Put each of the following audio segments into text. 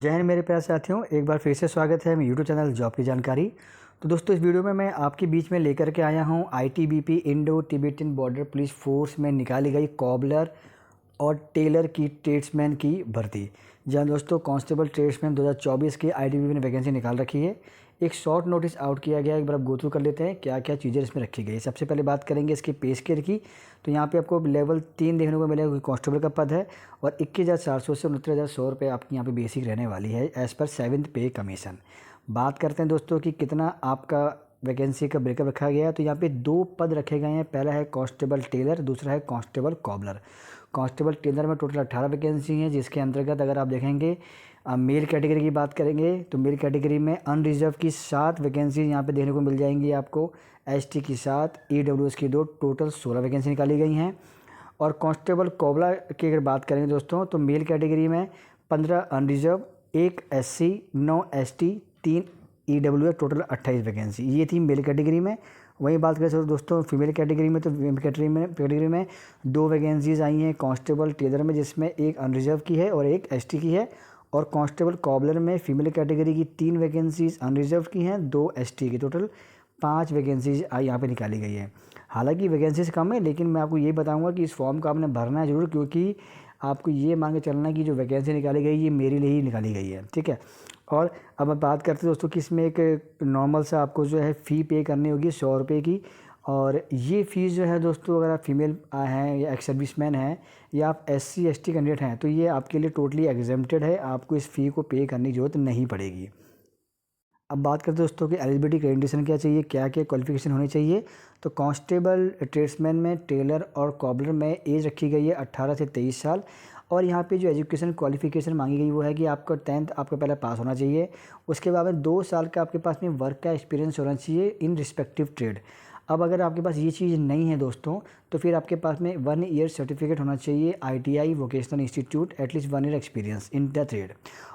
जय हिंद मेरे प्यारे साथियों, एक बार फिर से स्वागत है मेरे यूट्यूब चैनल जॉब की जानकारी। तो दोस्तों, इस वीडियो में मैं आपके बीच में लेकर के आया हूं ITBP Indo Tibetan border police force में निकाली गई कॉबलर और टेलर की ट्रेड्समैन की भर्ती। जहाँ दोस्तों कांस्टेबल ट्रेड्समैन 2024 की आईटीबीपी ने वैकेंसी निकाल रखी है। एक शॉर्ट नोटिस आउट किया गया, एक बार आप गो थ्रू कर लेते हैं क्या क्या चीज़ें इसमें रखी गई। सबसे पहले बात करेंगे इसके पे स्केल की। तो यहाँ पे आपको लेवल 3 देखने को मिलेगा, कांस्टेबल का पद है और 21,400 से 69,100 रुपये आपकी यहाँ पे बेसिक रहने वाली है एज़ पर 7th पे कमीशन। बात करते हैं दोस्तों कि कितना आपका वैकेंसी का ब्रेकअप रखा गया है। तो यहाँ पे 2 पद रखे गए हैं, पहला है कांस्टेबल टेलर, दूसरा है कांस्टेबल कॉबलर। कांस्टेबल टेलर में टोटल 18 वैकेंसी हैं, जिसके अंतर्गत अगर आप देखेंगे मेल कैटेगरी की बात करेंगे तो मेल कैटेगरी में अनरिजर्व की 7 वैकेंसी यहाँ पे देखने को मिल जाएंगी आपको, एसटी की 7, ईडब्ल्यूएस की 2, टोटल 16 वैकेंसी निकाली गई हैं। और कांस्टेबल कॉबला की अगर बात करेंगे दोस्तों तो मेल कैटेगरी में 15 unreserved, 1 SC, 9 ST, 3 EWS, total 28 vacancy ये थी मेल कैटेगरी में। वहीं बात करें दोस्तों फीमेल कैटेगरी में, तो कैटेगरी में 2 वैकेंसीज आई हैं कांस्टेबल टेलर में, जिसमें एक अनरिजर्व की है और एक एसटी की है। और कांस्टेबल कॉबलर में फीमेल कैटेगरी की 3 वैकेंसीज अनरिजर्व की हैं, 2 एसटी की, टोटल 5 वैकेंसीज यहाँ पे निकाली गई है। हालांकि वैकेंसीज कम है, लेकिन मैं आपको ये बताऊंगा कि इस फॉर्म को आपने भरना है ज़रूर, क्योंकि आपको ये मान के चलना है कि जो वैकेंसी निकाली गई ये मेरे लिए ही निकाली गई है, ठीक है। और अब हम बात करते हैं दोस्तों कि इसमें एक नॉर्मल सा आपको जो है फ़ी पे करनी होगी 100 रुपये की। और ये फ़ीस जो है दोस्तों, अगर आप फीमेल हैं या एक्स सर्विसमैन हैं या आप एससी एसटी कैंडिडेट हैं तो ये आपके लिए टोटली एग्जेम्प्टेड है, आपको इस फ़ी को पे करने की ज़रूरत नहीं पड़ेगी। अब बात करते हैं दोस्तों कि एलिजिबिलिटी कंडीशन क्या चाहिए, क्या क्या क्वालिफिकेशन होनी चाहिए। तो कांस्टेबल ट्रेड्समैन में टेलर और कॉबलर में एज रखी गई है 18 से 23 साल। और यहाँ पे जो एजुकेशन क्वालिफिकेशन मांगी गई वो है कि आपका 10th आपका पहले पास होना चाहिए, उसके बाद में 2 साल का आपके पास में वर्क का एक्सपीरियंस होना चाहिए इन रिस्पेक्टिव ट्रेड। अब अगर आपके पास ये चीज़ नहीं है दोस्तों, तो फिर आपके पास में 1 ईयर सर्टिफिकेट होना चाहिए ITI vocational institute, at least 1 year experience in the trade.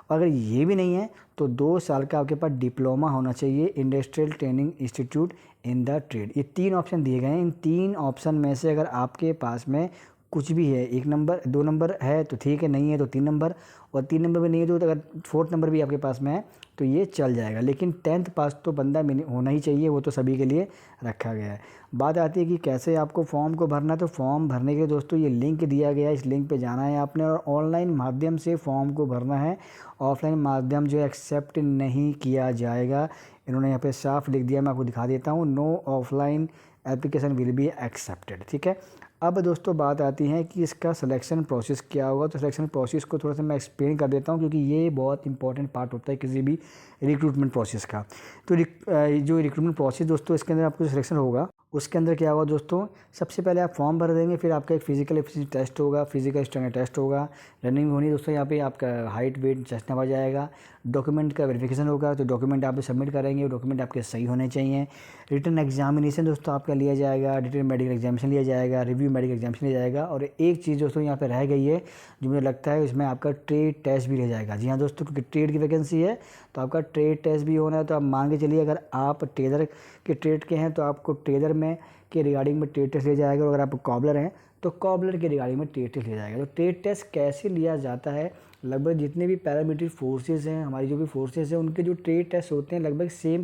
और अगर ये भी नहीं है तो 2 साल का आपके पास डिप्लोमा होना चाहिए industrial training institute in the trade. ये 3 ऑप्शन दिए गए हैं, इन 3 ऑप्शन में से अगर आपके पास में कुछ भी है, 1 नंबर 2 नंबर है तो ठीक है, नहीं है तो 3 नंबर, और 3 नंबर भी नहीं है तो अगर 4th नंबर भी आपके पास में है तो ये चल जाएगा। लेकिन 10th पास तो बंदा होना ही चाहिए, वो तो सभी के लिए रखा गया है। बात आती है कि कैसे आपको फॉर्म को भरना है। तो फॉर्म भरने के लिए दोस्तों ये लिंक दिया गया है, इस लिंक पे जाना है आपने और ऑनलाइन माध्यम से फॉर्म को भरना है। ऑफलाइन माध्यम जो एक्सेप्ट नहीं किया जाएगा, इन्होंने यहाँ पे साफ लिख दिया, मैं आपको दिखा देता हूँ, no offline application will be accepted, ठीक है। अब दोस्तों बात आती है कि इसका सिलेक्शन प्रोसेस क्या होगा। तो सिलेक्शन प्रोसेस को थोड़ा सा मैं एक्सप्लेन कर देता हूँ, क्योंकि ये बहुत इंपॉर्टेंट पार्ट होता है किसी भी रिक्रूटमेंट प्रोसेस का। तो जो रिक्रूटमेंट प्रोसेस दोस्तों, इसके अंदर आपको जो सिलेक्शन होगा उसके अंदर क्या होगा दोस्तों, सबसे पहले आप फॉर्म भर देंगे, फिर आपका एक फिजिकल एफिशिएंसी टेस्ट होगा, फिजिकल स्टैंडर्ड टेस्ट होगा, रनिंग होनी है दोस्तों, यहाँ पे आपका हाइट वेट टेस्ट नंबर जाएगा, डॉक्यूमेंट का वेरिफिकेशन होगा, तो डॉक्यूमेंट आप सबमिट करेंगे, डॉक्यूमेंट आपके सही होने चाहिए। रिटन एग्जामिनेशन दोस्तों आपका लिया जाएगा, डिटेल मेडिकल एग्जामिनेशन लिया जाएगा, रिव्यू मेडिकल एग्जामिनेशन लिया जाएगा। और एक चीज़ दोस्तों यहाँ पे रह गई है जो मुझे लगता है, इसमें आपका ट्रेड टेस्ट भी रह जाएगा। जी हाँ दोस्तों, क्योंकि ट्रेड की वैकेंसी है तो आपका ट्रेड टेस्ट भी होना है। तो आप मान के चलिए अगर आप टेलर के ट्रेड के हैं तो आपको टेलर में के रिगार्डिंग में ट्रेड टेस्ट लिया जाएगा, और अगर आप कॉबलर हैं तो कॉबलर के रिगार्डिंग में ट्रेड टेस्ट लिया जाएगा। तो ट्रेड टेस्ट कैसे लिया जाता है, लगभग जितने भी पैरामिलिट्री फोर्सेस हैं, हमारी जो भी फोर्सेस हैं, उनके जो ट्रेड टेस्ट होते हैं लगभग सेम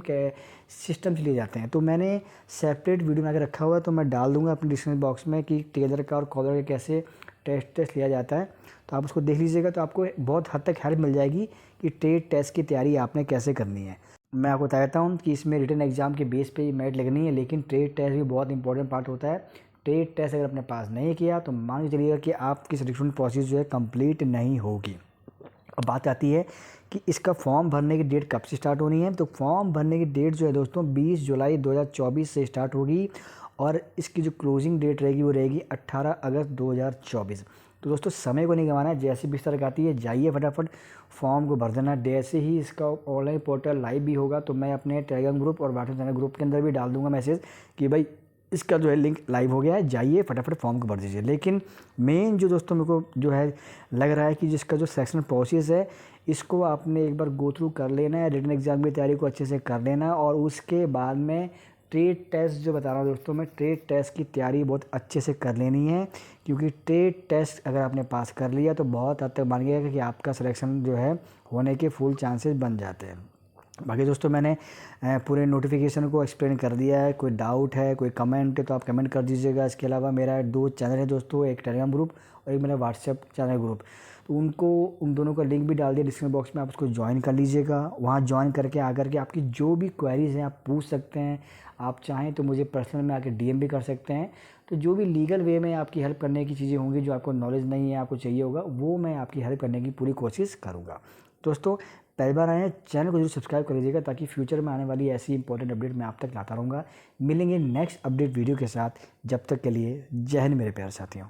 सिस्टम से लिए जाते हैं। तो मैंने सेपरेट वीडियो बना के रखा हुआ है, तो मैं डाल दूंगा अपने डिस्क्रिप्शन बॉक्स में कि टेलर का और कॉलर का कैसे टेस्ट लिया जाता है, तो आप उसको देख लीजिएगा, तो आपको बहुत हद तक हेल्प मिल जाएगी कि ट्रेड टेस्ट की तैयारी आपने कैसे करनी है। मैं आपको बताता हूँ कि इसमें रिटन एग्जाम के बेस पे मेरिट लगनी है, लेकिन ट्रेड टेस्ट भी बहुत इंपॉर्टेंट पार्ट होता है। ट्रेड टेस्ट अगर आपने पास नहीं किया तो मान के चलिएगा कि आपकी सिलेक्शन प्रोसेस जो है कंप्लीट नहीं होगी। अब बात आती है कि इसका फॉर्म भरने की डेट कब से स्टार्ट होनी है। तो फॉर्म भरने की डेट जो है दोस्तों 20 जुलाई 2024 से स्टार्ट होगी, और इसकी जो क्लोजिंग डेट रहेगी वो रहेगी 18 अगस्त 2024। तो दोस्तों समय को नहीं गंवाना है, जैसे भी तारीख आती है जाइए फटाफट फॉर्म को भर देना। जैसे ही इसका ऑनलाइन पोर्टल लाइव भी होगा तो मैं अपने टेलीग्राम ग्रुप और व्हाट्सएप चैनल ग्रुप के अंदर भी डाल दूंगा मैसेज कि भाई इसका जो है लिंक लाइव हो गया है, जाइए फटाफट फॉर्म को भर दीजिए। लेकिन मेन जो दोस्तों मेरे को जो है लग रहा है कि जिसका जो सिलेक्शन प्रोसेस है इसको आपने एक बार गो थ्रू कर लेना है, रिटन एग्जाम की तैयारी को अच्छे से कर लेना है, और उसके बाद में ट्रेड टेस्ट जो बता रहा हूँ दोस्तों, मैं ट्रेड टेस्ट की तैयारी बहुत अच्छे से कर लेनी है, क्योंकि ट्रेड टेस्ट अगर आपने पास कर लिया तो बहुत हद तक मान गया कि आपका सिलेक्शन जो है होने के फुल चांसेस बन जाते हैं। बाकी दोस्तों मैंने पूरे नोटिफिकेशन को एक्सप्लेन कर दिया है। कोई डाउट है, कोई कमेंट है तो आप कमेंट कर दीजिएगा। इसके अलावा मेरा 2 चैनल है दोस्तों, एक टेलीग्राम ग्रुप और एक मेरा व्हाट्सएप चैनल ग्रुप, तो उन दोनों का लिंक भी डाल दिया डिस्क्रिप्शन बॉक्स में, आप उसको ज्वाइन कर लीजिएगा। वहाँ ज्वाइन करके आकर के आपकी जो भी क्वेरीज़ हैं आप पूछ सकते हैं। आप चाहें तो मुझे पर्सनल में आके DM भी कर सकते हैं। तो जो भी लीगल वे में आपकी हेल्प करने की चीज़ें होंगी, जो आपको नॉलेज नहीं है, आपको चाहिए होगा, वो मैं आपकी हेल्प करने की पूरी कोशिश करूँगा। दोस्तों पहली बार आए हैं, चैनल को जरूर सब्सक्राइब कर लीजिएगा ताकि फ्यूचर में आने वाली ऐसी इंपॉर्टेंट अपडेट मैं आप तक लाता रहूँगा। मिलेंगे नेक्स्ट अपडेट वीडियो के साथ, जब तक के लिए जय हिंद मेरे प्यारे साथियों।